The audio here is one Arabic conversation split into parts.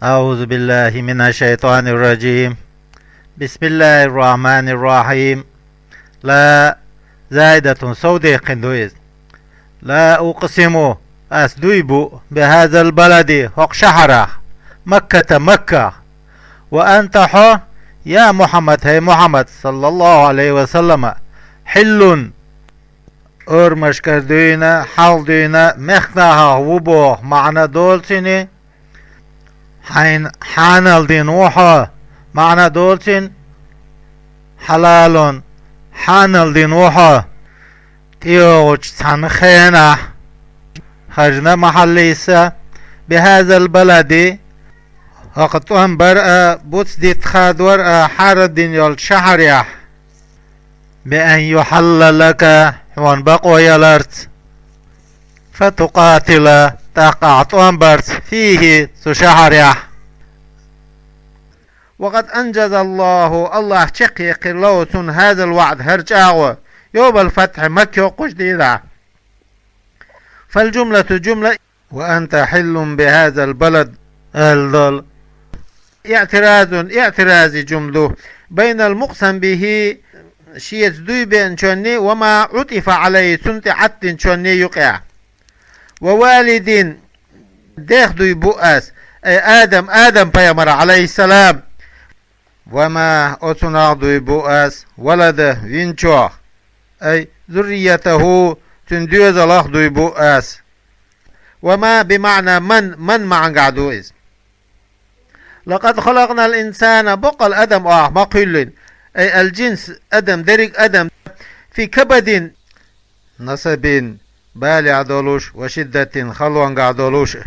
أعوذ بالله من الشيطان الرجيم. بسم الله الرحمن الرحيم. لا زائدة سودي قندويز. لا أقسم أسدويب بهذا البلد حق شهره مكة مكة وأنت حو يا محمد هي محمد صلى الله عليه وسلم حل أرمش كردينا حال دينا مخناها وبوه معنى دولتني حانل دين وحا معنى دولتين حلال حانل دين وحا تيوج تنخينا خرجنا محليسا بهذا البلد وقت برأ بوتس ديت خادور حار الدين يول شهر بأن يحل لك وان بقوا يلارت فتقاتل تقعت برت فيه سشهر. وقد أنجز الله شقيق لوتن هذا الوعد هرجاوه يوم الفتح مكة وقجديدة. فالجملة جملة وأنت حل بهذا البلد الضل اعتراض جمله بين المقسم به شيء دوي بين شوني وما عطف عليه سنت عت شوني يقع ووالد داخل بؤس أي آدم بيامر عليه السلام وما أتناغ بؤس ولده وينشوه أي ذريته تندوز الله بؤس وما بمعنى من مع قعدوز. لقد خلقنا الإنسان بقى الأدم ما قيل أي الجنس أدم درج أدم في كبد نصب بالع دولوش وشدة خلوان قعدولوش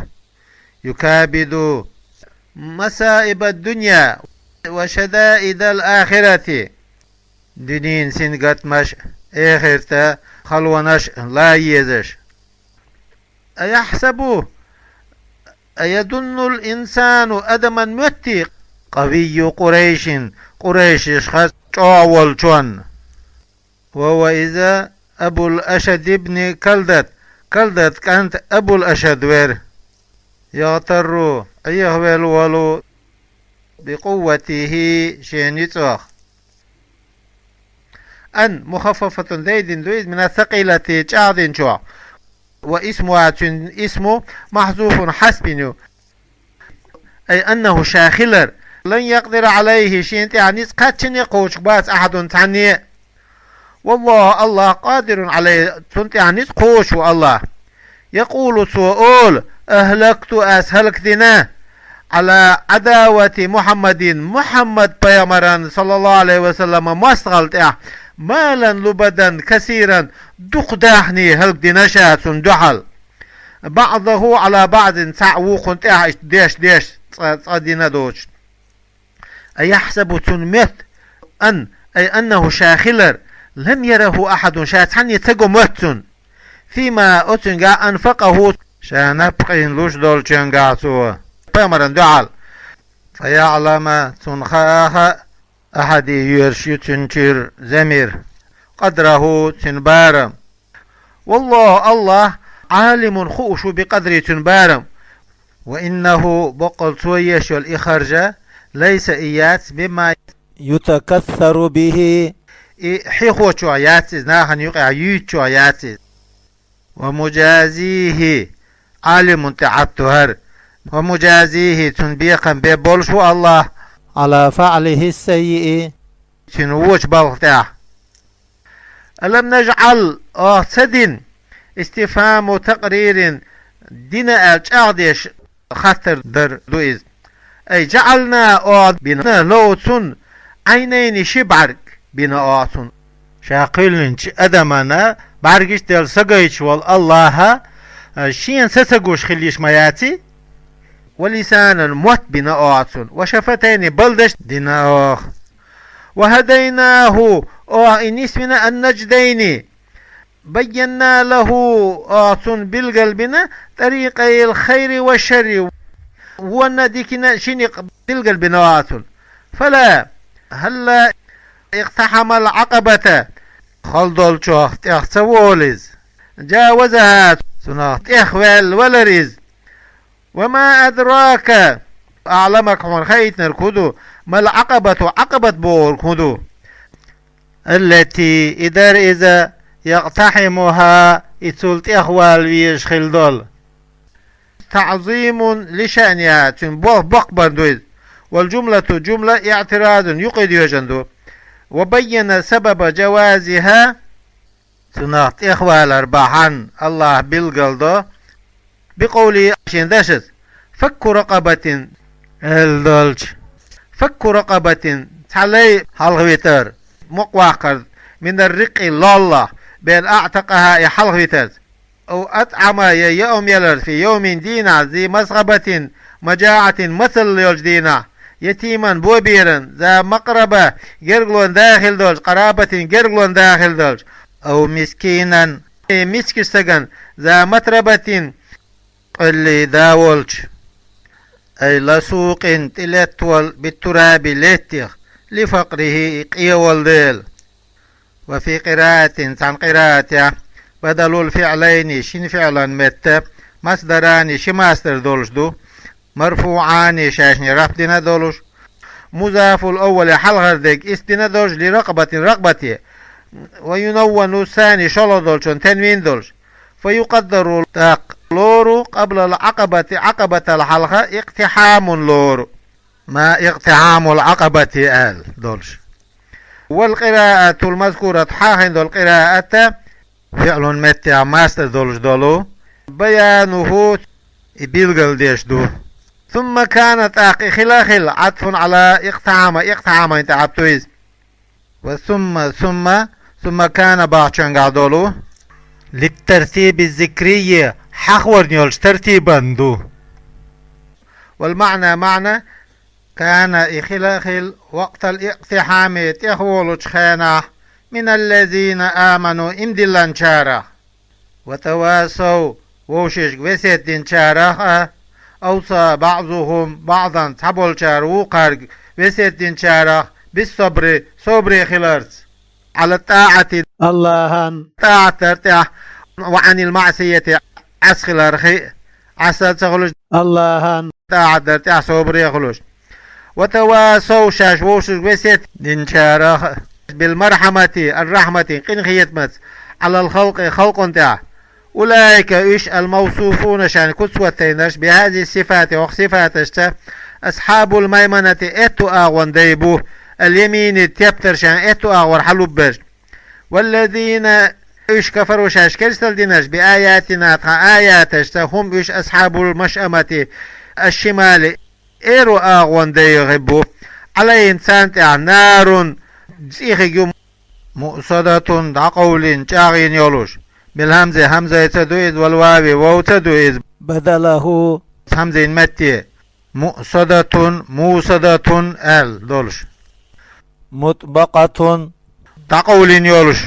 يكابد مسائب الدنيا وشدائد الآخرة دنين سنقت مش آخرته خلوانش لا يزش. أيحسب أيدن الإنسان أدما متي قوي قريش خس أول شون وهو إذا أبو الأشد ابن كلدت كانت أبو الأشد وير يغتر أيه الولو بقوته شينيتوخ أن مخففة زيد دويد من الثقيلة جعد شو واسمه محذوف حسبني أي أنه شاخلر لن يقدر عليه شيء يعني قاتشني قوش باس أحد تعني والله الله قادر عليه يعني قوش والله يقول سؤال أهلكت أسهلك دينا على عداوة محمد بيامران صلى الله عليه وسلم ما استغلت مالا لبدا كثيرا دقداحني هلك ديناشات دحل بعضه على بعض تعوق ديش صدينا دوش. أيحسب تنمت أي أنه شاخلر لم يره أحد شاتحن يتقو متن فيما أتنقى أنفقه شانبقين لوش دول جنقاتو بيامران دعال فيعلم تنخاها أحد يرشي تنشير زمير قدره تنبارم والله عالم خوش بقدر تنبارم وإنه بقل تويش والإخرجة ليس إيات بما يتكثر به حيخو شويات ناهن يقع يوتشويات ومجازيه عالم تعتهر ومجازيه تنبيقا ببولشو الله على فعله السيء تنوش بلغتاه. ألم نجعل سدين استفهام تقرير دينا الجعدش خطر در دوئز أي جعلنا بنا لوتون عينين شبعرك بنا آتون شاقلنش أدمنا برگش دل سقيش والله شين سسقوش خليش مياتي ولسانا موت بنا آتون وشفتين بلدش دينا وهديناه إن اسمنا النجدين بينا له آتون بالقلبنا طريقي الخير والشر ونديكنا شنق بالقلبنا آتون فلا هلا اقتحم العقبة خلدول شوخ تخسوولز جاوزها سناخ إخوال ولرز وما أدراك أعلمك من خيط نركضو ما العقبة عقبة بور كدو التي إذا يقتحمها إتولت إخوال ويشخل دول تعظيم لشأنها تنبوه بقبر دويز والجملة جملة اعتراض يقيد يجندو وبين سبب جوازها سنات إخوال أرباحا الله بالقلدو بقولي شندشت فك رقبة الدولج فك رقبة تعلي حلغويتر مقواقر من الرق لله بين أعتقها حلغويتر أو أطعم يوم يلر في يوم دينا ذي مسغبة مجاعة مثل يلج دينا يتيما بوبيرا ذا مقربة جرغلون داخل دولج قرابة جرغلون داخل دولج أو مسكينا مسكستغن ذا متربة اللي داولج أي لسوق تلتول بالتراب لتيخ لفقره قيول ديل وفي قراءة عن قراءة بدل الفعلين شين فعلا مت مصدران شماستر دولش دو مرفوعان شاشني رفدنا دولش مضاف الأول حلغر ديك استنا دولش لرقبة رقبتي وينون الثاني شلو دولشون تنوين دولش فيقدر تاق لورو قبل العقبة عقبة الحلقة اقتحام لورو ما اقتحام العقبة آل دولش والقراءة المذكورة حاهن دول قراءة فعل متى ماستر دولش دولو بيانه بيلغل ديش دو ثم كانت اقي خلاخل عطف على اقتحام انت عبتويز ثم كان باعشان قعدولو للترتيب الذكري حخور نيولش ترتيبا دو والمعنى معنى كان إخلاخل وقت الاقتحام تخولج خانة من الذين آمنوا امدلان شارع وتواسوا ووشش وسيد شارع أوصى بعضهم بعضا تبول شار وقرق وسيد شارع بالصبر صبر خلارس على الطاعة الله طاعة ترتاح وعن المعصية أسخل أرخي عسى تخلج الله طاعة ترتاح صبر يخلج وتواسوا شاش ووشش وسيد شارع بالمرحمة الرحمة قن خيتمت على الخلق خلق تاع أولئك إيش الموصوفون شان كسوتينش بهذه الصفات وصفات أصحاب الميمنة إتو أغوان ديبو اليمين تيبتر شان إتو أغور حلوب برج والذين إيش كفروا شاش كرسل دينش بآياتنا آياتش هم إيش أصحاب المشأمة الشمال إيرو أغوان ديغبو على إنسان تاع نار زيخيجو مؤصدة عقول جاغين يولوش بالهمزة همزة تدويز والواو واو تدويز بدله همزة متي مؤصدة موصدة ال دولش مطبقة عقول يولوش